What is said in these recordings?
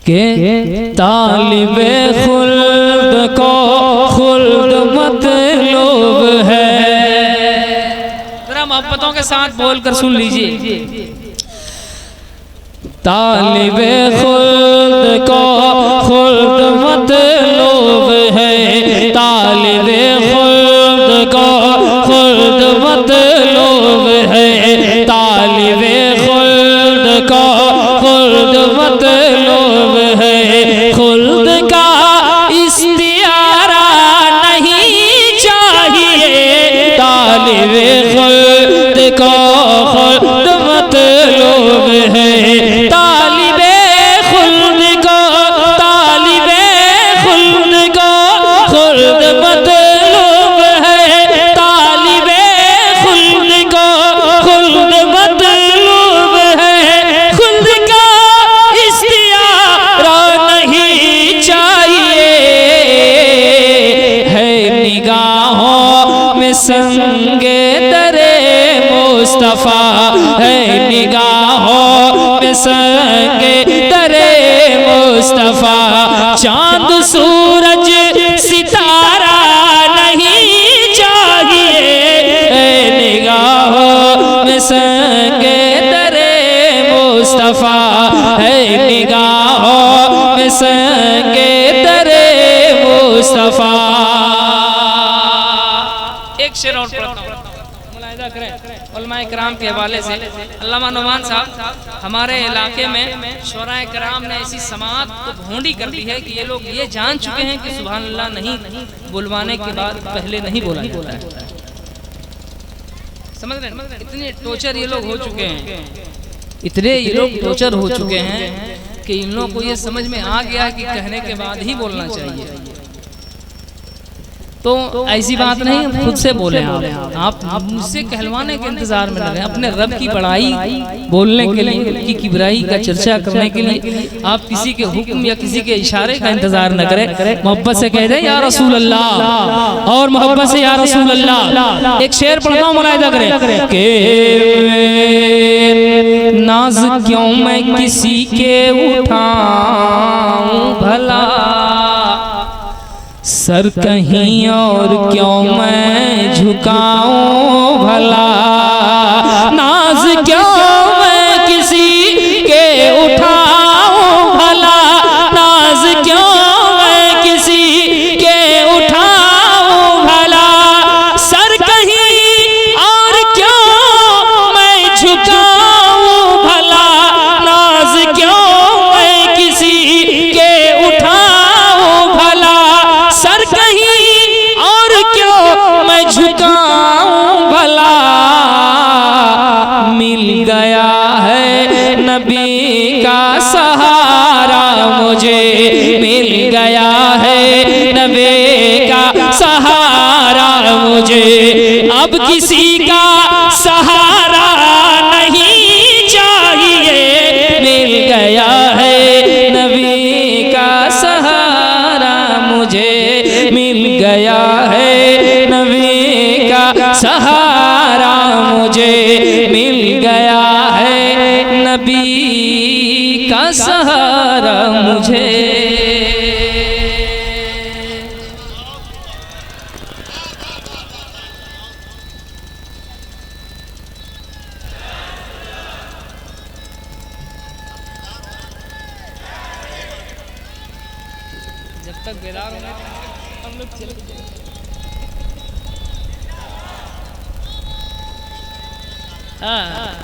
के तालिबे खुल्द को खुल्द मतलूब है। जरा मोहब्बतों के साथ बोलकर सुन लीजिए। तालिबे खुल्द को खुल्द मतलूब है, तालिबे खुल्द को खुल्द मतलूब है, तालिबे खुल्द को खुल्द मतलूब है। खुल्द का इस्तियारा नहीं चाहिए, तालिबे खुल्द को खुल्द मतलूब है, तालिबे खुल्द को, तालिबे खुल्द को खुल्द मतलूब है, तालिबे खुल्द को खुल्द मतलूब है। खुल्द का इस्तियारा नहीं चाहिए, है निगाहों में संगे दरे मुस्तफा, है निगाहों में संगे दरे मुस्तफा। चांद सूरज सितारा नहीं चाहिए, है निगाहों में संगे दरे मुस्तफा, है निगाहों में संगे दरे मुस्तफा। एक शेर और पढ़ता हूं, मुलाहिजा करें उलमाए किराम के हवाले से। अल्लामा नुमान साहब, हमारे इलाके में शुराए किराम ने ऐसी समाअत को भोंडी कर दी है कि ये लोग ये जान चुके हैं कि सुभान अल्लाह नहीं बुलवाने के बाद पहले नहीं बोला जाता है। समझ रहे हैं? इतने टोचर ये लोग हो चुके हैं, इतने ये लोग टोचर हो चुके हैं कि इन लोगों को ये समझ में आ गया कि कहने के बाद ही बोलना चाहिए। तो ऐसी बात नहीं, खुद से बोले आप मुझसे कहलवाने के इंतजार में लगे। अपने रब की बड़ाई बोलने के लिए, उनकी किबराई का चर्चा करने के लिए आप किसी के हुक्म या किसी के इशारे का इंतजार न करें। मोहब्बत से कह दे या रसूल अल्लाह, और मोहब्बत से या रसूल अल्लाह। एक शेर पढ़ता हूँ, मुलाहिजा करें कि नाज क्यों मैं किसी के उठाऊं भला, सर कहीं और क्यों मैं झुकाऊं भला, नाज क्यों मैं किसी के उठाऊं भला, नाज क्यों मैं किसी के उठाऊं भला, सर कहीं और क्यों मैं झुकाऊं भला, नाज क्यों मैं किसी के उठाऊं भला, सर कहीं और क्यों मैं झुकाऊं भला। मिल गया है नबी का सहारा मुझे, मिल गया है नबी का सहारा मुझे, अब किसी का सहारा नहीं चाहिए। मिल गया है नबी का सहारा मुझे, मिल गया है नबी का सहारा मुझे, मिल गया है नबी का सहारा मुझे। जब तक बेदार होंगे हम लोग चले।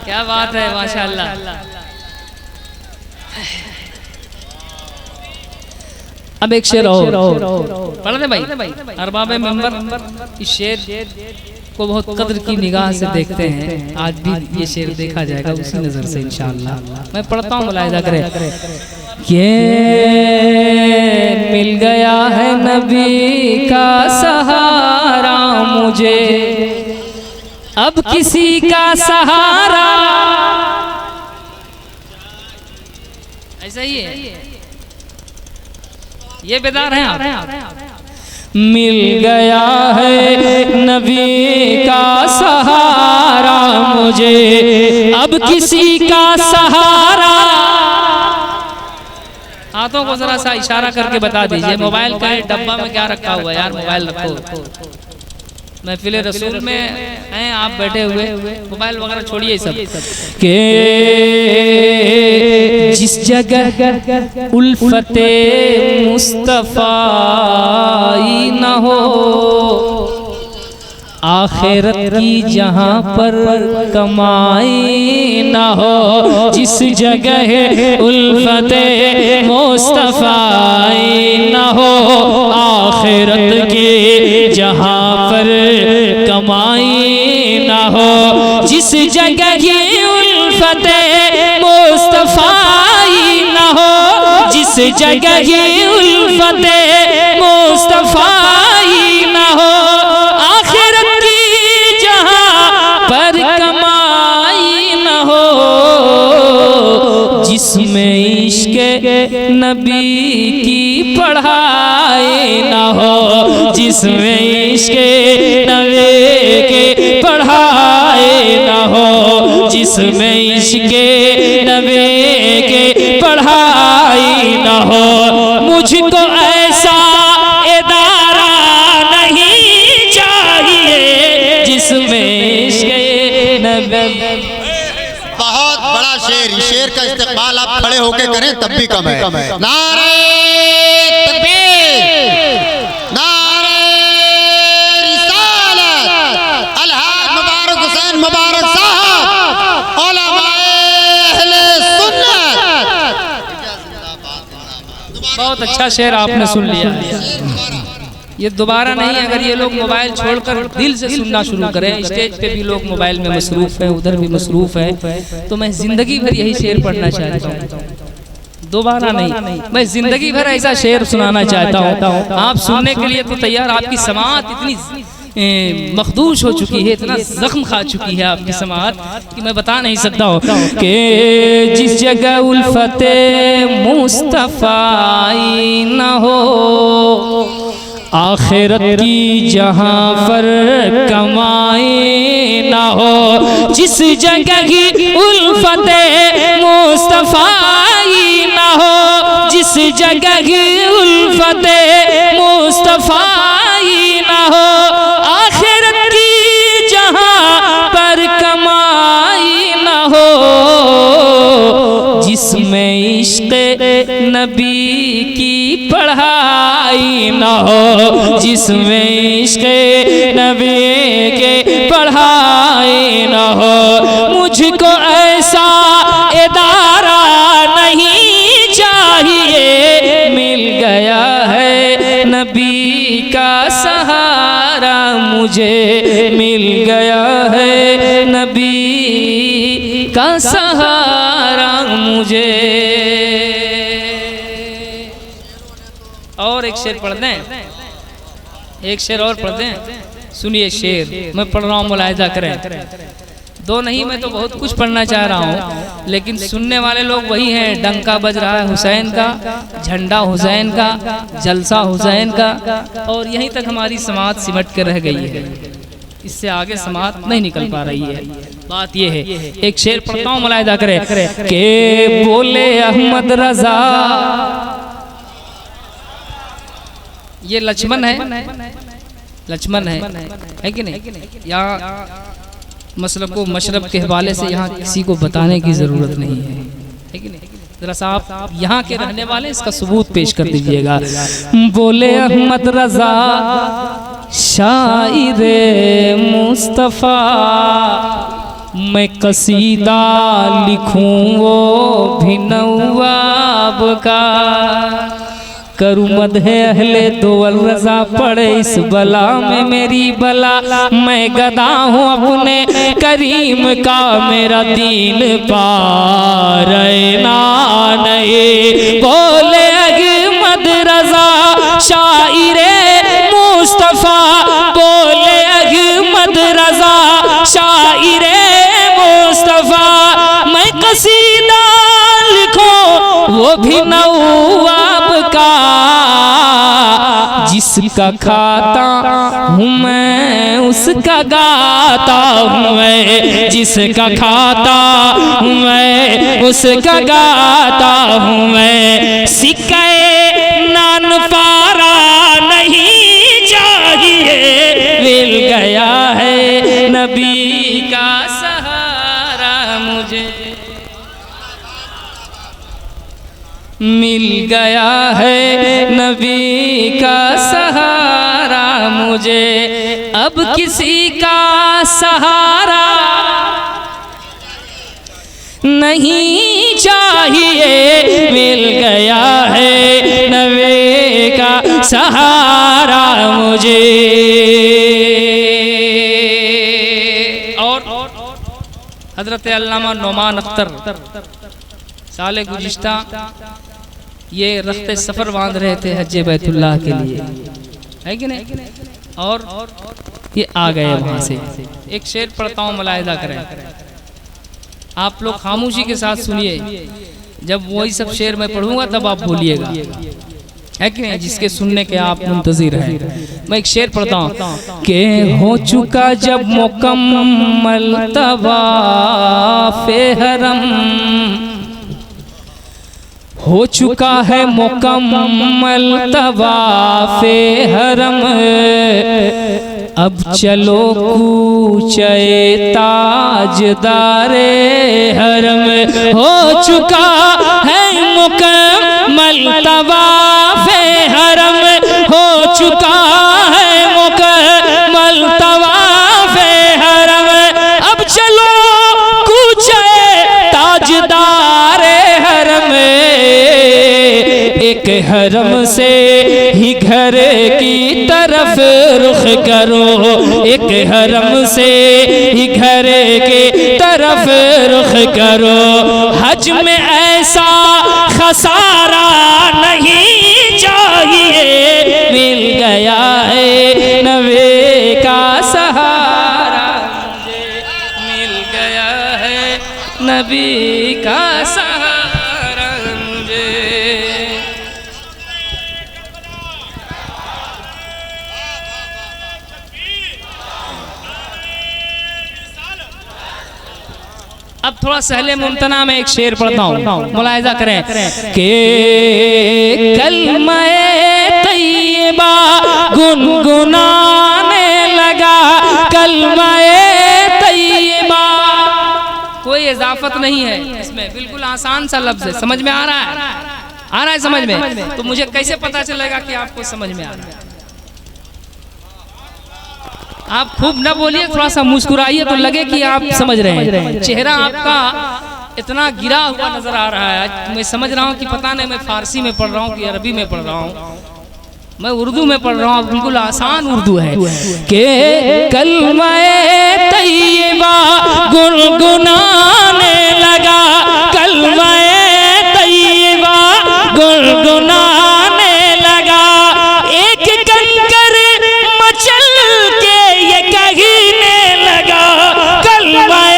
क्या बात है, माशाअल्लाह। अब एक शेर और पढ़ दे भाई। अरबाब मेंबर इस शेर को बहुत कद्र की निगाह से देखते हैं, आज भी ये शेर देखा जाएगा उसी नजर से इंशाअल्लाह। मैं पढ़ता हूँ, मुलाहिजा करें। ये मिल गया है नबी का सहारा मुझे, अब किसी का सहारा। ऐसा ही है, ये बेदार हैं आप। मिल गया है नबी का सहारा मुझे, अब किसी का सहारा। हाथों को जरा सा इशारा करके बता दीजिए मोबाइल का डब्बा में क्या रखा हुआ है यार, मोबाइल रखो। महफिल रसूल में हैं आप बैठे हुए, मोबाइल वगैरह छोड़िए सब के। जिस जगह उल्फते मुस्तफा न हो, आखिरत की जहाँ पर कमाई ना हो, जिस जगह उल्फते मुस्तफाई ना हो, आखिरत की जहाँ पर कमाई ना हो, जिस जगह उल्फते मुस्तफाई ना हो, जिस जगह उल्फते मुस्तफाई ना हो, जिसमें इश्क नबी की पढ़ाई ना हो, जिसमें इश्क नबी की पढ़ाई ना हो, जिसमें इश्क नबी की पढ़ाई ना हो, मुझको ऐसा इदारा नहीं चाहिए जिसमें इश्क नबी। शेर का इस्तेमाल आप खड़े होके करें तब भी कम है। नारे तकबीर, नारे रिसालत, अलहाज मुबारक हुसैन मुबारक साहब, उलमाए अहले सुन्नत। बहुत अच्छा शेर आपने सुन लिया। ये दोबारा नहीं, अगर ये लोग मोबाइल छोड़कर दिल से सुनना शुरू करें, स्टेज पे भी लोग मोबाइल में मसरूफ है, उधर भी मसरूफ है, तो मैं जिंदगी भर यही शेर पढ़ना चाहता हूँ, दोबारा नहीं। मैं जिंदगी भर ऐसा शेर सुनाना चाहता हूँ। आप सुनने के लिए तो तैयार, आपकी समाअत इतनी मखदूश हो चुकी है, इतना जख्म खा चुकी है आपकी समाअत कि मैं बता नहीं सकता हूँ कि जिस जगह उल्फते मुस्तफाई न हो, आखिरत की जहाँ पर कमाई ना हो, जिस जगह की उल्फते मुस्तफाई ना हो, जिस जगह की उल्फते मुस्तफाई ना हो, आखिरत की जहाँ पर कमाई ना हो, जिसमें इश्क नबी की पढ़ाई ना हो, जिसमें इश्क नबी के पढ़ाई ना हो, मुझको ऐसा इदारा नहीं चाहिए, मिल गया है नबी का सहारा, मुझे मिल गया है नबी का सहारा मुझे। और एक शेर पढ़ दें, एक शेर और पढ़ दें, सुनिए शेर मैं पढ़ रहा हूँ, मुलाहिजा करें। दो नहीं, मैं तो बहुत कुछ पढ़ना चाह रहा हूँ, लेकिन सुनने वाले लोग वही हैं। डंका बज रहा है हुसैन का, झंडा हुसैन का, जलसा हुसैन का, और यहीं तक हमारी समाअत सिमट के रह गई है, इससे आगे समाअत नहीं निकल पा रही है। बात ये है, एक शेर पढ़ता हूँ, मुलाहिजा करें के बोले अहमद रजा, ये लक्ष्मण है, लक्ष्मण है कि नहीं? यहाँ मसलब को मशरब के हवाले से यहाँ किसी को बताने की जरूरत नहीं है कि नहीं? जरा सा आप यहाँ के रहने वाले इसका सबूत पेश कर दीजिएगा। बोले अहमद रजा शाइरे मुस्तफ़ा, मैं कसीदा लिखूं वो भी नवाब का, करूँ मदहे अहले दोवल रजा, पड़े इस बला में मेरी बला, मैं गदा हूँ अपने करीम का, मेरा दीन पार ना नहीं। बोले अहमद रजा शाइरे मुस्तफ़ा, बोले अहमद रजा शाइरे मुस्तफ़ा, मैं कसीदा लिखूं वो भी नवाब का, जिस जिसका खाता हूँ मैं उसका गाता हूँ मैं, जिसका खाता हूँ मैं उसका गाता हूँ मैं। सिक्के नान पारा नहीं चाहिए, मिल गया है नबी का सहारा मुझे, मिल गया है नबी का सहारा मुझे। अब किसी का सहारा नहीं चाहिए, मिल गया है नबी का सहारा मुझे। और हजरत अल्लामा नौमान अख्तर साले गुज़िश्ता ये रख्ते सफ़र बांध रहे थे हज्जे बैतुल्लाह के लिए, है कि नहीं? और ये आ गए वहाँ से। एक शेर पढ़ता हूँ, मुलाहिज़ा करें, आप लोग खामोशी के साथ सुनिए। जब वही सब शेर मैं पढ़ूंगा तब आप बोलिएगा, है कि नहीं? जिसके सुनने के आप मुंतज़िर हैं। मैं एक शेर पढ़ता हूँ कि हो चुका जब मुकम्मल तवाफ़े हरम, हो चुका है मुकम्मल तवाफ़े हरम, अब चलो कूचे ताजदारे हरम। हो चुका है मुकम्मल तवाफ़े हरम, हो चुका है मुकम्मल तवाफ़े हरम, अब चलो कूचे ताजदारे हरम। एक हरम से ही घर की तरफ रुख करो, एक हरम से ही घर के तरफ रुख करो। हज में ऐसा खसारा नहीं चाहिए, मिल गया है नबी का सहारा मुझे, मिल गया है नबी का सहारा मुझे। अब थोड़ा सहले मुमतना में एक शेर पढ़ता हूँ, मुलाहिज़ा करें कि कलमे तैयबा गुनगुनाने लगा, कलमे तैयबा, कोई इजाफत नहीं है इसमें, बिल्कुल आसान सा लफ्ज़ है। समझ में आ रहा है? आ रहा है समझ में? तो मुझे कैसे पता चलेगा कि आपको समझ में आ रहा है? आप खूब न बोलिए, थोड़ा सा मुस्कुराइए तो लगे कि आप समझ रहे हैं। चेहरा आपका इतना गिरा हुआ नजर आ रहा है। मैं समझ रहा हूँ कि पता नहीं मैं फारसी में पढ़ रहा हूँ कि अरबी में पढ़ रहा हूँ, मैं उर्दू में पढ़ रहा हूँ, बिल्कुल आसान उर्दू है कि कलमे तैयबा गुनगुनाने लगा, कलमे तैयबा गुनगुनाने लगा। एक कंकर मचल के ये कहने लगा, कलमे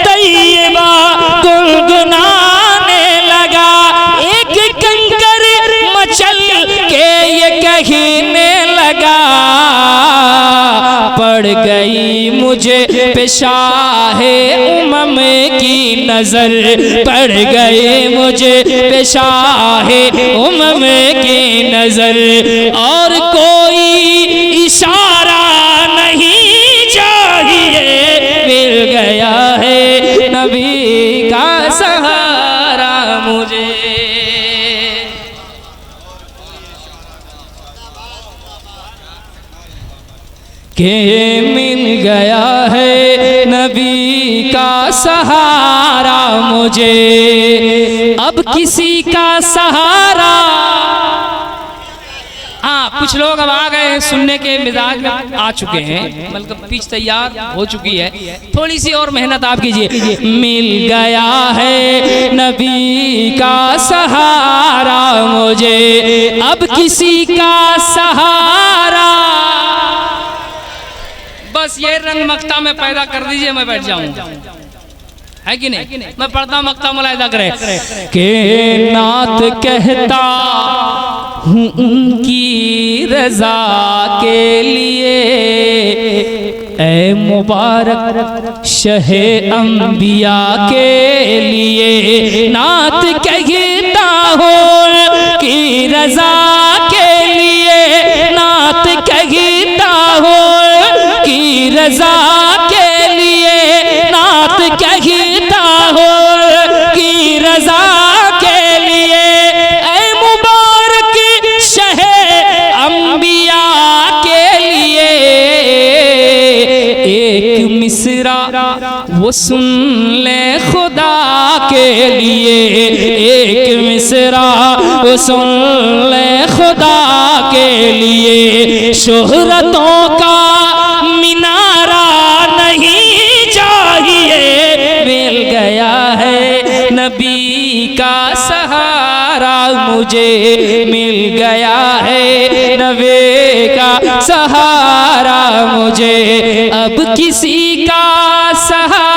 तैयबा गुनगुनाने लगा। एक कंकर मचल के ये कहने लगा, पड़ गई मुझे पेशाहे उमम की नजर, पड़ गई मुझे पेशाहे उमम की नजर। और कोई इशारा नहीं चाहिए, मिल गया है नबी का सहारा मुझे। के मिल गया है नबी का सहारा मुझे, अब किसी का सहारा। हाँ, कुछ लोग अब आ गए हैं, सुनने के मिजाज में आ चुके हैं, मतलब पिच तैयार हो चुकी है। थोड़ी सी और मेहनत आप कीजिए। मिल गया है नबी का सहारा मुझे, अब किसी का सहारा। बस ये रंग मक्ता में पैदा कर दीजिए, मैं बैठ जाऊंगा, है कि नहीं? मैं पढ़ता हूँ मक्ता, मुलाहिज़ा करें कि नात कहता हूँ उनकी रजा के लिए। ऐ मुबारक शहे अंबिया के लिए, नात कहता हूँ की रजा के लिए, नात कहता हूँ की रजा के लिए, नात कहता हूँ की रजा के लिए। ऐ मुबारक शहे अंबिया के लिए, एक मिसरा वो सुन ले खुदा के लिए, एक मिसरा वो सुन ले खुदा के लिए। शोहरतों का मिनारा नहीं चाहिए, मिल गया है नबी का सहारा मुझे, मिल गया है नबी का सहारा मुझे। अब किसी का सहारा